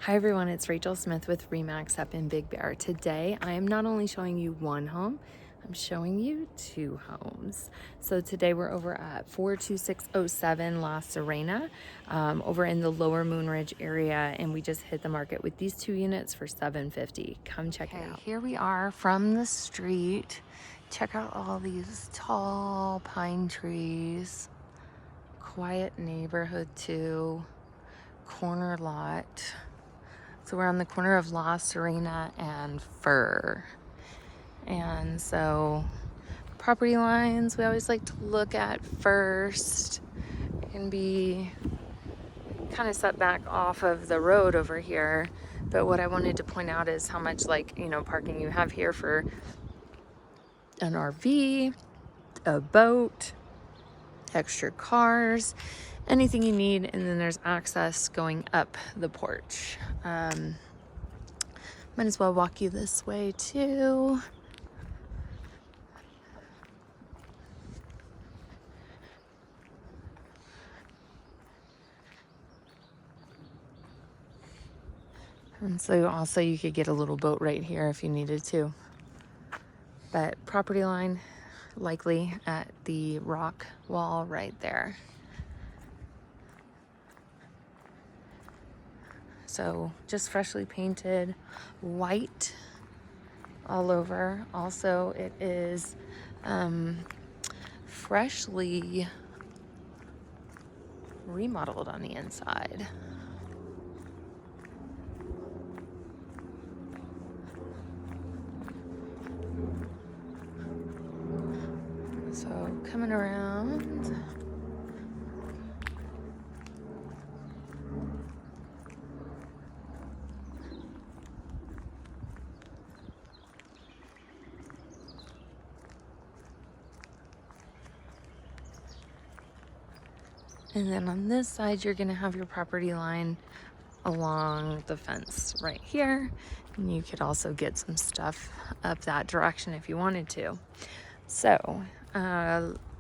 Hi everyone, it's Rachel Smith with REMAX up in Big Bear. Today I am not only showing you one home, I'm showing you two homes. So today we're over at 42607 La Serena, over in the Lower Moonridge area, and we just hit the market with these two units for $750. Come check it out. Here we are from the street. Check out all these tall pine trees. Quiet neighborhood too. Corner lot. So we're on the corner of La Serena and Fur. And so property lines we always like to look at first. It can be kind of set back off of the road over here. But what I wanted to point out is how much parking you have here for an RV, a boat, extra cars, anything you need. And then there's access going up the porch. Might as well walk you this way too. And so also you could get a little boat right here if you needed to. But property line likely at the rock wall right there. So just freshly painted white all over. Also it is freshly remodeled on the inside. So coming around. And then on this side, you're gonna have your property line along the fence right here. And you could also get some stuff up that direction if you wanted to. So,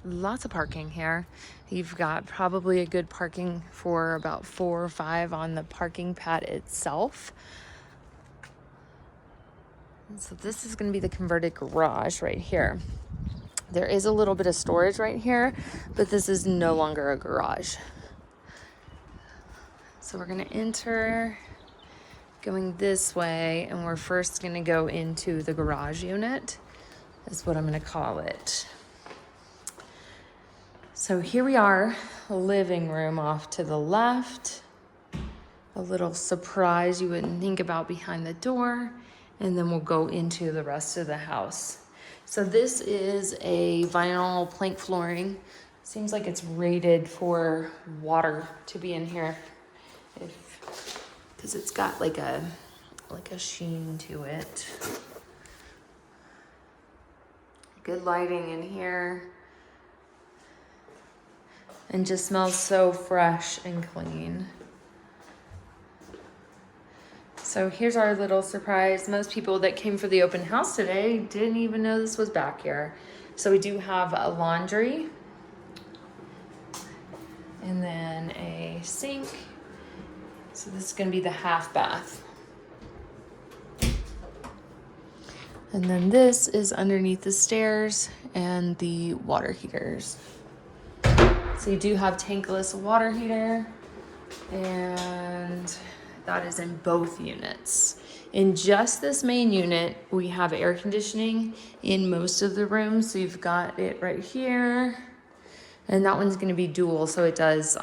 lots of parking here. You've got probably a good parking for about 4 or 5 on the parking pad itself. And so this is gonna be the converted garage right here. There is a little bit of storage right here, but this is no longer a garage. So we're gonna enter going this way, and we're first gonna go into the garage unit, is what I'm gonna call it. So here we are, living room off to the left. A little surprise you wouldn't think about behind the door, and then we'll go into the rest of the house. So this is a vinyl plank flooring. Seems like it's rated for water to be in here, because it's got like a sheen to it. Good lighting in here, and just smells so fresh and clean. So here's our little surprise. Most people that came for the open house today didn't even know this was back here. So we do have a laundry, and then a sink. So this is gonna be the half bath. And then this is underneath the stairs and the water heaters. So you do have tankless water heater, and that is in both units. In just this main unit, we have air conditioning in most of the rooms. So you've got it right here, and that one's gonna be dual, so it does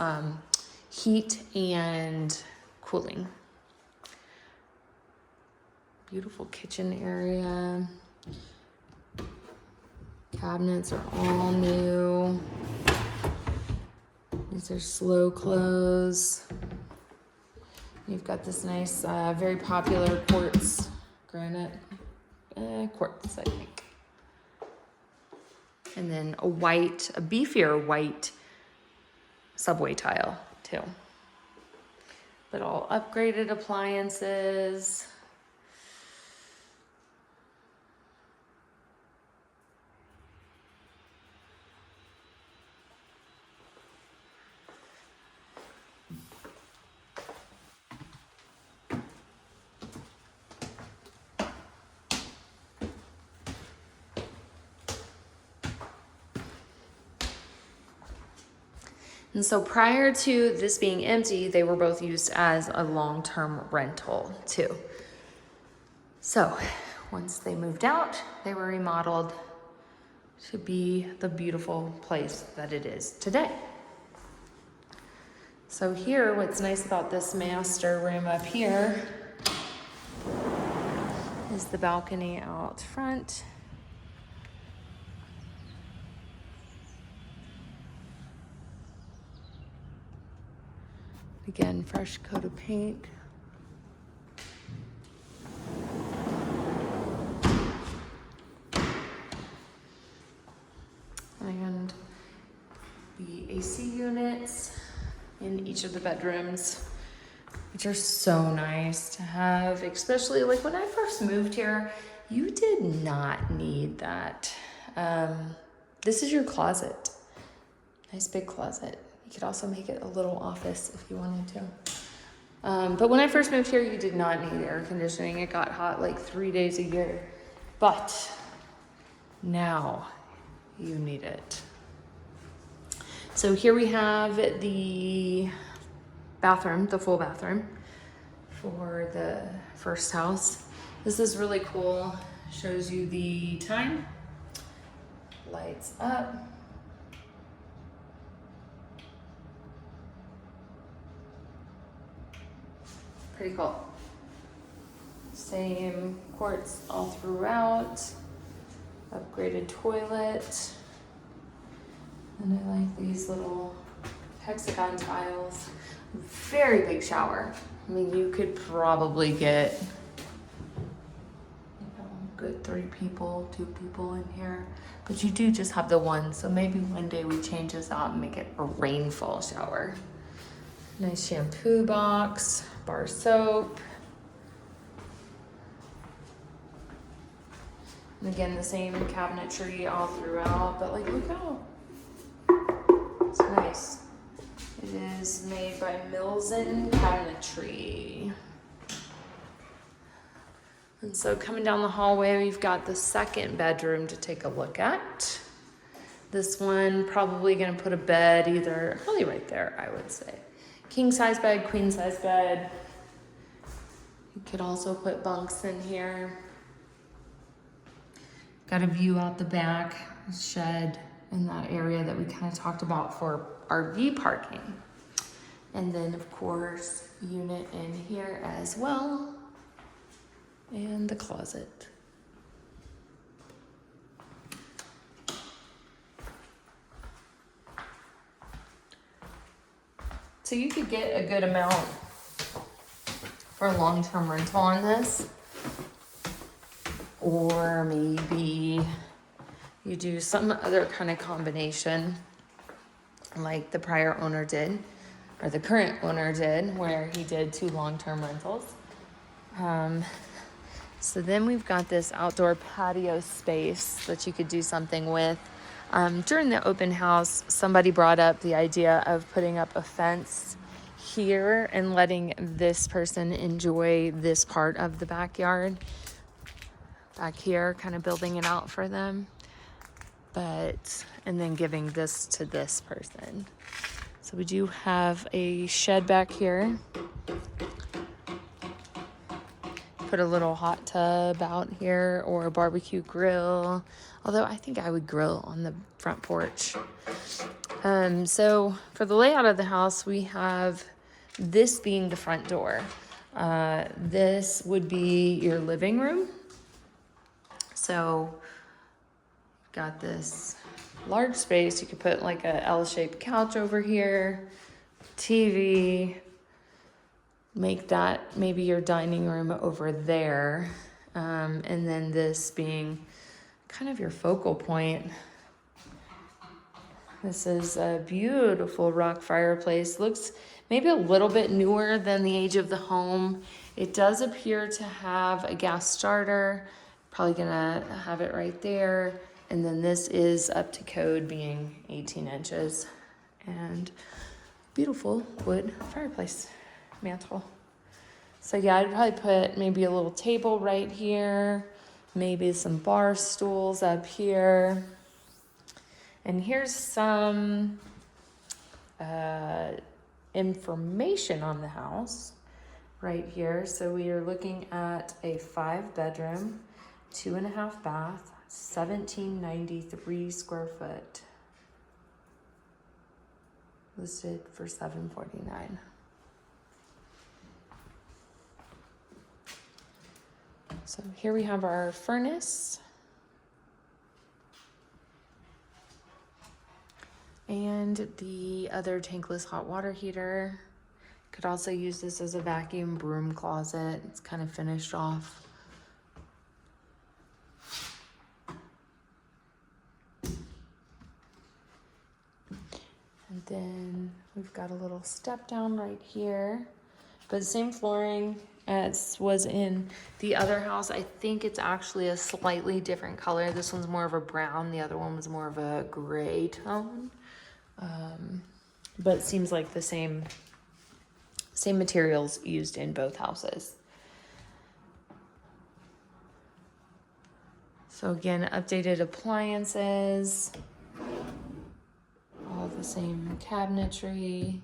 heat and cooling. Beautiful kitchen area. Cabinets are all new. These are slow close. You've got this nice, very popular quartz granite, quartz, I think. And then a beefier white subway tile too. But all upgraded appliances. And so prior to this being empty, they were both used as a long-term rental too. So once they moved out, they were remodeled to be the beautiful place that it is today. So here, what's nice about this master room up here is the balcony out front. Again, fresh coat of paint. And the AC units in each of the bedrooms, which are so nice to have, especially like when I first moved here, you did not need that. This is your closet. Nice big closet. You could also make it a little office if you wanted to. But when I first moved here, you did not need air conditioning. It got hot like 3 days a year. But now you need it. So here we have the bathroom, the full bathroom for the first house. This is really cool. Shows you the time. Lights up. Pretty cool. Same quartz all throughout. Upgraded toilet. And I like these little hexagon tiles. Very big shower. I mean, you could probably get, good 3 people, 2 people in here. But you do just have the one, so maybe one day we change this out and make it a rainfall shower. Nice shampoo box, bar soap. And again, the same cabinetry all throughout, but like, look how it's nice. It is made by Milzen Cabinetry. And so coming down the hallway, we've got the second bedroom to take a look at. This one, probably gonna put a bed either, probably right there, I would say. King size bed, queen size bed. You could also put bunks in here. Got a view out the back, shed in that area that we kind of talked about for RV parking. And then of course, unit in here as well. And the closet. So you could get a good amount for a long-term rental on this. Or maybe you do some other kind of combination like the prior owner did, or the current owner did, where he did 2 long-term rentals. So then we've got this outdoor patio space that you could do something with. During the open house, somebody brought up the idea of putting up a fence here and letting this person enjoy this part of the backyard back here, kind of building it out for them, and then giving this to this person. So we do have a shed back here. Put a little hot tub out here or a barbecue grill. Although I think I would grill on the front porch. So for the layout of the house, we have this being the front door. This would be your living room. So got this large space. You could put like a L-shaped couch over here, TV, make that maybe your dining room over there. And then this being kind of your focal point. This is a beautiful rock fireplace. Looks maybe a little bit newer than the age of the home. It does appear to have a gas starter. Probably gonna have it right there. And then this is up to code, being 18 inches. And beautiful wood fireplace mantle. So yeah, I'd probably put maybe a little table right here, maybe some bar stools up here. And here's some information on the house right here. So we are looking at a 5-bedroom, 2.5 bath, 1793 square foot, listed for $749. So here we have our furnace. And the other tankless hot water heater. Could also use this as a vacuum broom closet. It's kind of finished off. And then we've got a little step down right here. But same flooring as was in the other house. I think it's actually a slightly different color. This one's more of a brown. The other one was more of a gray tone. But it seems like the same materials used in both houses. So again, updated appliances, all the same cabinetry,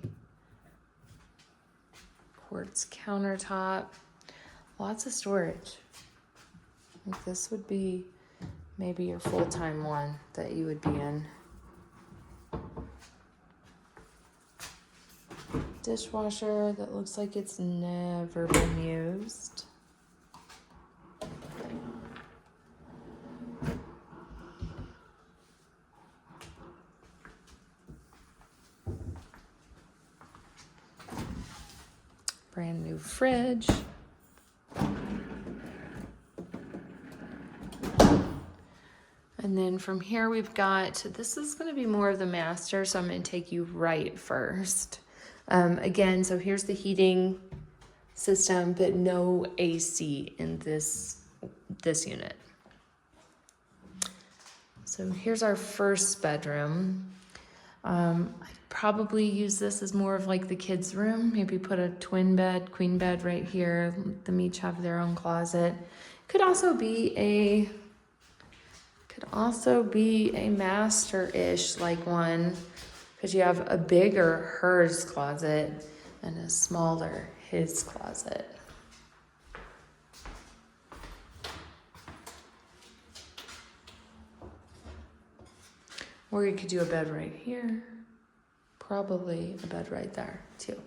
quartz countertop, lots of storage. I think this would be maybe your full-time one that you would be in. Dishwasher that looks like it's never been used. Brand new fridge. And then from here we've got, this is going to be more of the master, so I'm going to take you right first. Again, so here's the heating system, but no AC in this unit. So here's our first bedroom. I'd probably use this as more of like the kids' room. Maybe put a twin bed, queen bed right here. Let them each have their own closet. Could also be a master-ish like one, because you have a bigger hers closet and a smaller his closet. Or you could do a bed right here. Probably a bed right there too.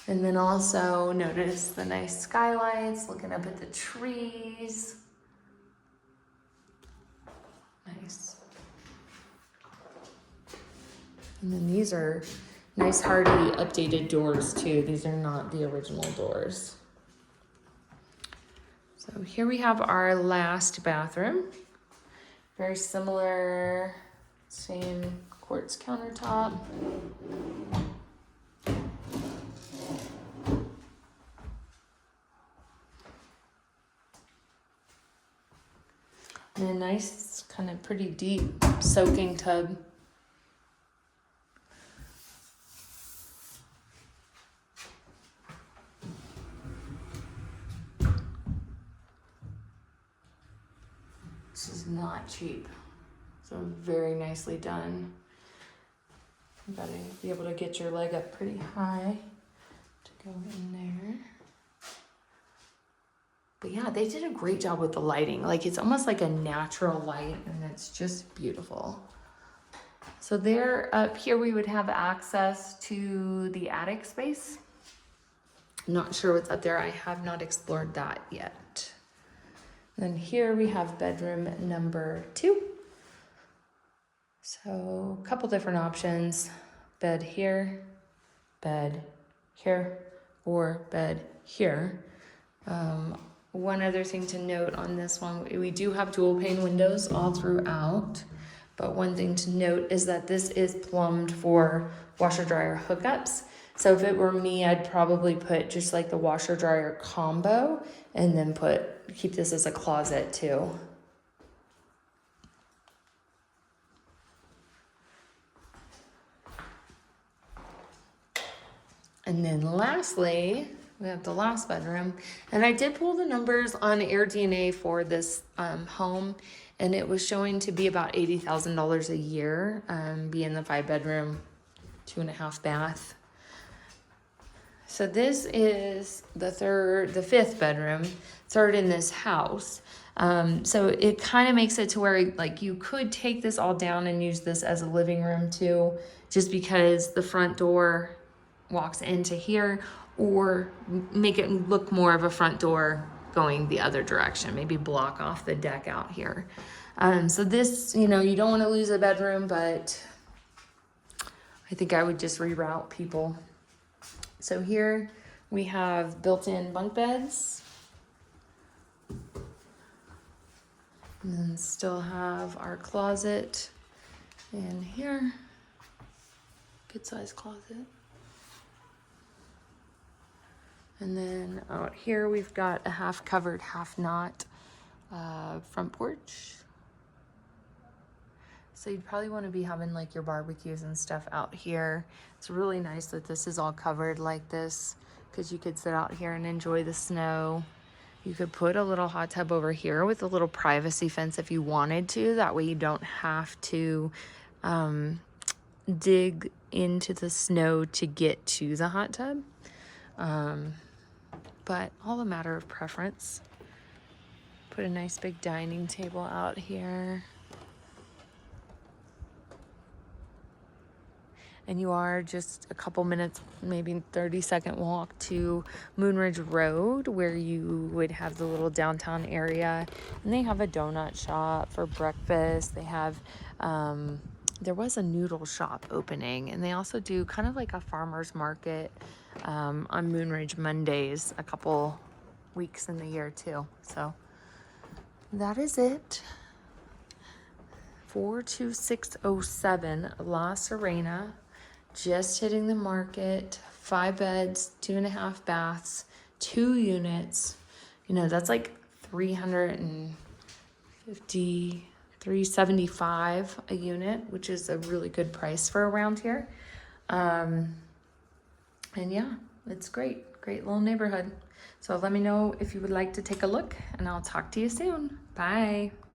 And then also notice the nice skylights, looking up at the trees. Nice. And then these are nice hardy updated doors too. These are not the original doors. So here we have our last bathroom. Very similar, same quartz countertop. And a nice, kind of pretty deep soaking tub. This is not cheap. So very nicely done. You gotta be able to get your leg up pretty high to go in there. But yeah, they did a great job with the lighting. Like it's almost like a natural light and it's just beautiful. So there, up here we would have access to the attic space. Not sure what's up there. I have not explored that yet. Then here we have bedroom number 2. So a couple different options. Bed here, or bed here. One other thing to note on this one, we do have dual pane windows all throughout, but one thing to note is that this is plumbed for washer dryer hookups. So if it were me, I'd probably put just like the washer dryer combo and then keep this as a closet too. And then lastly, we have the last bedroom. And I did pull the numbers on AirDNA for this home, and it was showing to be about $80,000 a year, being the 5-bedroom 2.5 bath. So this is the fifth bedroom, third in this house. So it kind of makes it to where like you could take this all down and use this as a living room too, just because the front door walks into here, or make it look more of a front door going the other direction, maybe block off the deck out here. So this, you know, you don't want to lose a bedroom, but I think I would just reroute people. So here we have built-in bunk beds. And then still have our closet in here. Good size closet. And then out here we've got a half covered, half not front porch. So you'd probably want to be having like your barbecues and stuff out here. It's really nice that this is all covered like this, because you could sit out here and enjoy the snow. You could put a little hot tub over here with a little privacy fence if you wanted to. That way you don't have to dig into the snow to get to the hot tub. But all a matter of preference. Put a nice big dining table out here. And you are just a couple minutes, maybe 30-second walk to Moonridge Road, where you would have the little downtown area. And they have a donut shop for breakfast. They have, there was a noodle shop opening, and they also do kind of like a farmer's market on Moonridge Mondays a couple weeks in the year too. So that is it. 42607 La Serena. Just hitting the market. 5 beds, 2.5 baths, 2 units. You know, that's like $375 a unit, which is a really good price for around here. And yeah, it's great little neighborhood. So let me know if you would like to take a look, and I'll talk to you soon. Bye.